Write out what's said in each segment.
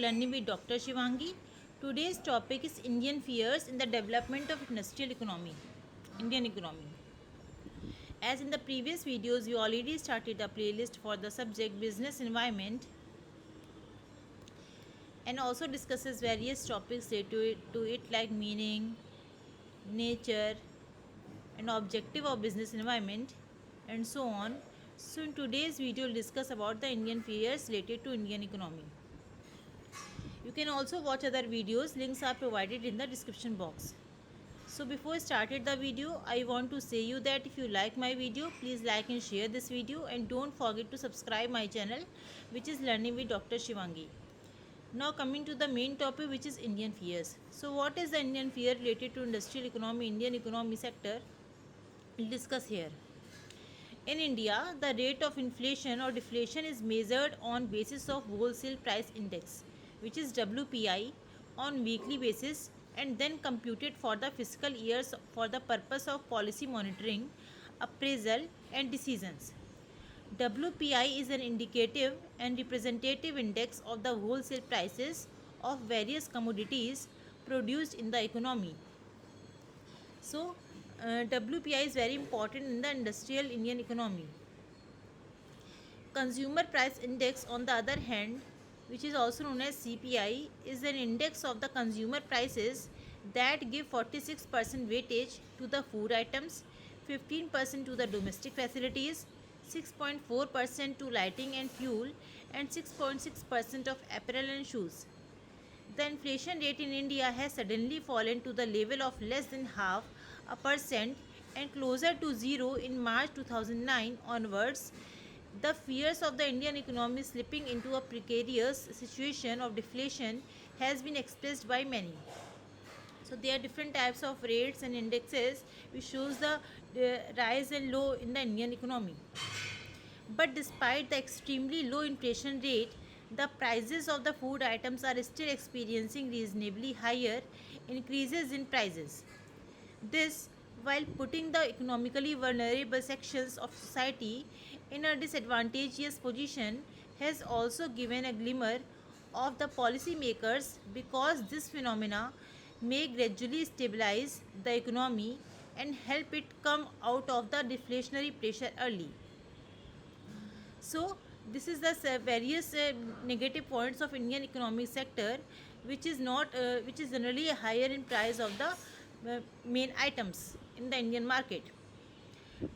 Learning with Dr. Shivangi. Today's topic is Indian fears in the development of industrial economy, Indian economy. As in the previous videos, we already started a playlist for the subject business environment and also discusses various topics related to it like meaning, nature, and objective of business environment and so on. So in today's video, we'll discuss about the Indian fears related to Indian economy. You can also watch other videos. Links are provided in the description box. So before I started the video, I want to say you that if you like my video, please like and share this video and don't forget to subscribe my channel, which is Learning with Dr. Shivangi. Now coming to the main topic, which is Indian fears. So what is the Indian fear related to industrial economy, Indian economy sector? We'll discuss here. In India, the rate of inflation or deflation is measured on basis of wholesale price index, which is WPI, on weekly basis and then computed for the fiscal years for the purpose of policy monitoring, appraisal and decisions. WPI is an indicative and representative index of the wholesale prices of various commodities produced in the economy. So, WPI is very important in the industrial Indian economy. Consumer Price Index, on the other hand, which is also known as CPI, is an index of the consumer prices that give 46% weightage to the food items, 15% to the domestic facilities, 6.4% to lighting and fuel, and 6.6% of apparel and shoes. The inflation rate in India has suddenly fallen to the level of less than half a percent and closer to zero in March 2009 onwards. The fears of the Indian economy slipping into a precarious situation of deflation has been expressed by many. So there are different types of rates and indexes which shows the rise and low in the Indian economy. But despite the extremely low inflation rate, the prices of the food items are still experiencing reasonably higher increases in prices. This, while putting the economically vulnerable sections of society in a disadvantageous position, has also given a glimmer of the policymakers because this phenomena may gradually stabilize the economy and help it come out of the deflationary pressure early. So this is the various negative points of Indian economic sector, which is generally higher in price of the main items in the Indian market.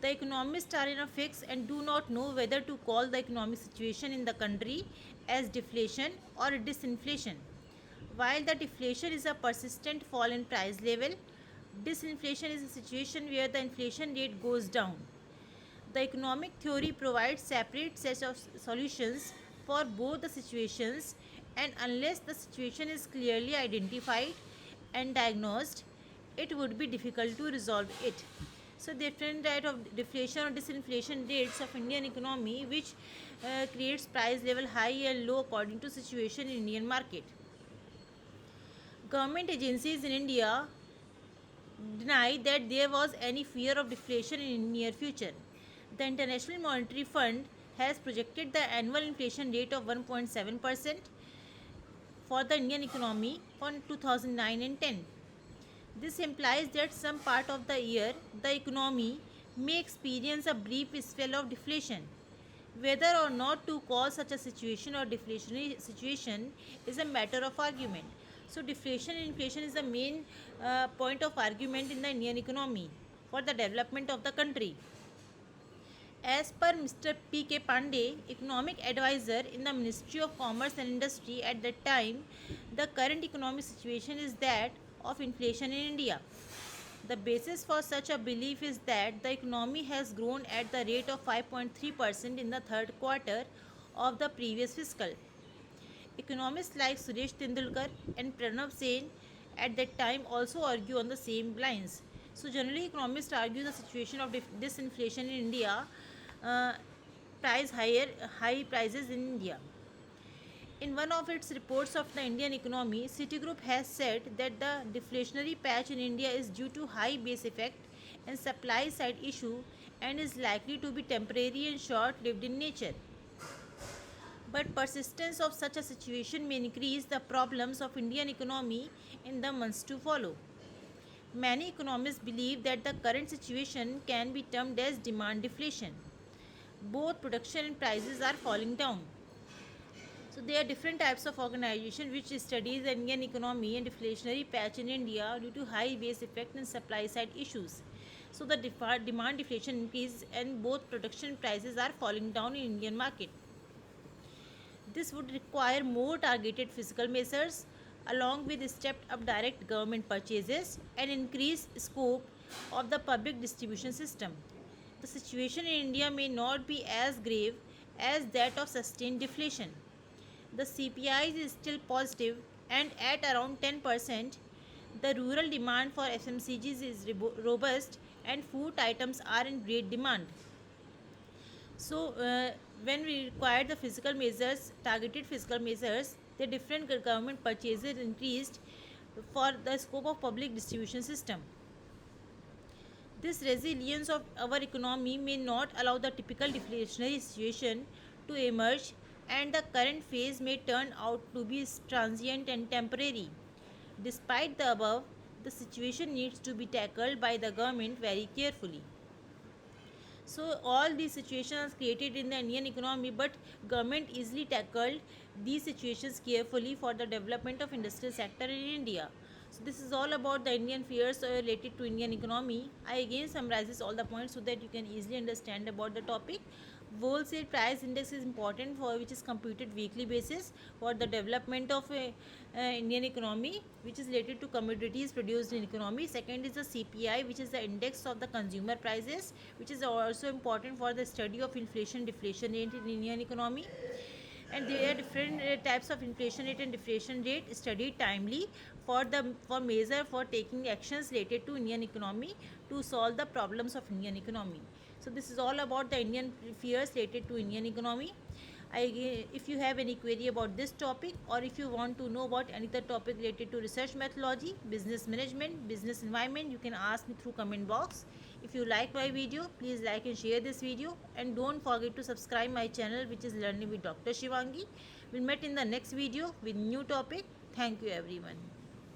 The economists are in a fix and do not know whether to call the economic situation in the country as deflation or disinflation. While the deflation is a persistent fall in price level, disinflation is a situation where the inflation rate goes down. The economic theory provides separate sets of solutions for both the situations, and unless the situation is clearly identified and diagnosed, it would be difficult to resolve it. So different type of deflation or disinflation rates of Indian economy, which creates price level high and low according to situation in Indian market. Government agencies in India deny that there was any fear of deflation in near future. The International Monetary Fund has projected the annual inflation rate of 1.7% for the Indian economy for 2009 and 10. This implies that some part of the year the economy may experience a brief spell of deflation. Whether or not to call such a situation or deflationary situation is a matter of argument. So deflation and inflation is the main point of argument in the Indian economy for the development of the country. As per Mr. P.K. Pandey, economic advisor in the Ministry of Commerce and Industry at that time, the current economic situation is that of inflation in India. The basis for such a belief is that the economy has grown at the rate of 5.3% in the third quarter of the previous fiscal. Economists like Suresh Tendulkar and Pranav Sen at that time also argue on the same lines. So generally economists argue the situation of disinflation in India, uh, high prices in India. In one of its reports of the Indian economy, Citigroup has said that the deflationary patch in India is due to high base effect and supply side issue and is likely to be temporary and short lived in nature. but persistence of such a situation may increase the problems of Indian economy in the months to follow. Many economists believe that the current situation can be termed as demand deflation. Both production and prices are falling down. So there are different types of organization which studies the Indian economy and deflationary patch in India due to high base effect and supply side issues. So the demand deflation increases and both production prices are falling down in Indian market. This would require more targeted fiscal measures along with stepped up direct government purchases and increased scope of the public distribution system. The situation in India may not be as grave as that of sustained deflation. The CPI is still positive and at around 10%. The rural demand for FMCGs is robust and food items are in great demand. So, when we require the fiscal measures, targeted fiscal measures, the different government purchases increased for the scope of public distribution system. This resilience of our economy may not allow the typical deflationary situation to emerge, and the current phase may turn out to be transient and temporary. Despite the above, the situation needs to be tackled by the government very carefully. So all these situations are created in the Indian economy, but government easily tackled these situations carefully for the development of industrial sector in India. So this is all about the Indian fears related to Indian economy. I again summarizes all the points so that you can easily understand about the topic. Wholesale price index is important for which is computed weekly basis for the development of Indian economy, which is related to commodities produced in economy. Second is the CPI, which is the index of the consumer prices, which is also important for the study of inflation deflation rate in Indian economy. And there are different types of inflation rate and deflation rate studied timely for measure for taking actions related to Indian economy to solve the problems of Indian economy. So this is all about the Indian fears related to Indian economy. If you have any query about this topic, or if you want to know about any other topic related to research methodology, business management, business environment, you can ask me through comment box. If you like my video, please like and share this video, and don't forget to subscribe my channel, which is Learning with Dr. Shivangi. We'll meet in the next video with new topic. Thank you everyone.